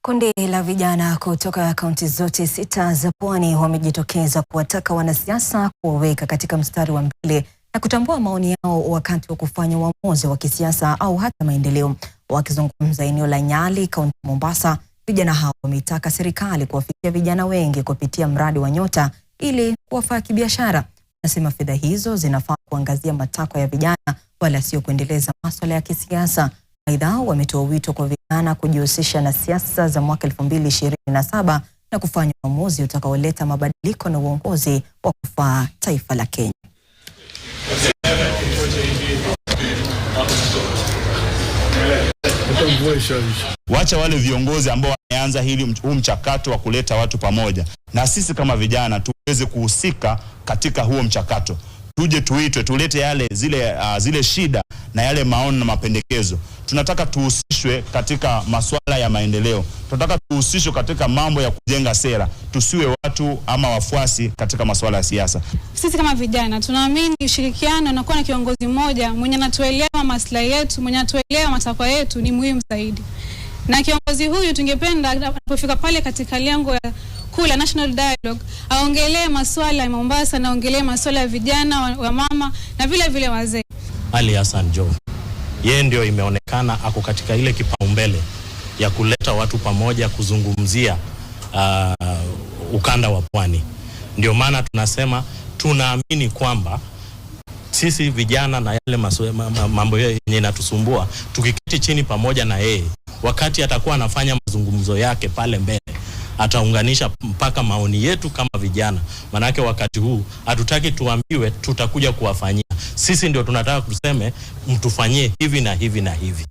Kundi la vijana kutoka kaunti zote 6 za Pwani wamejitokeza kuwataka wanasiasa kuwaweka katika mstari wa mbele na kutambua maoni yao wakati wa kufanya uamuzi wa kisiasa au hata maendeleo. Wakizungumza eneo la Nyali, kaunti Mombasa, vijana hao wametaka serikali kuwafikia vijana wengi kupitia mradi wa Nyota ili kuwafaa kibiashara. Nasema fedha hizo zinafaa kuangazia matakwa ya vijana wala sio kuendeleza masuala ya kisiasa. Aidha, wametoa wito kwa vijana kujihusisha na siasa za mwaka 2027 na kufanya uamuzi utakaoleta mabadiliko na uongozi wa kufaa taifa la Kenya. Wacha wale viongozi ambao wameanza huu mchakato wa kuleta watu pamoja, na sisi kama vijana tuweze kuhusika katika huo mchakato. Tuje tuitwe, tulete zile shida na yale maoni na mapendekezo. Tunataka tuhusishwe katika masuala ya maendeleo. Tunataka tuhusishwe katika mambo ya kujenga sera. Tusiwe watu ama wafuasi katika masuala ya siasa. Sisi kama vijana tunaamini ushirikiano na kuwa na kiongozi mmoja mwenye anatuelewa maslahi yetu, mwenye anatuelewa matakwa yetu ni muhimu zaidi. Na kiongozi huyu tungependa anapofika pale katika lengo ya kula National Dialogue aongelee masuala ya Mombasa na aongelee masuala ya vijana wa mama na vile vile wazee. Ali Hassan Joho, yeye ndio imeonekana ako katika ile kipaumbele ya kuleta watu pamoja kuzungumzia ukanda wa Pwani. Ndio maana tunasema tunaamini kwamba sisi vijana na yale mambo yenye yanatusumbua tukiketi chini pamoja na yeye, wakati atakuwa anafanya mazungumzo yake pale mbele, ataunganisha mpaka maoni yetu kama vijana. Manake wakati huu hatutaki tuambiwe tutakuja kuwafanyia. Sisi ndio tunataka tuseme mtufanyie hivi na hivi na hivi.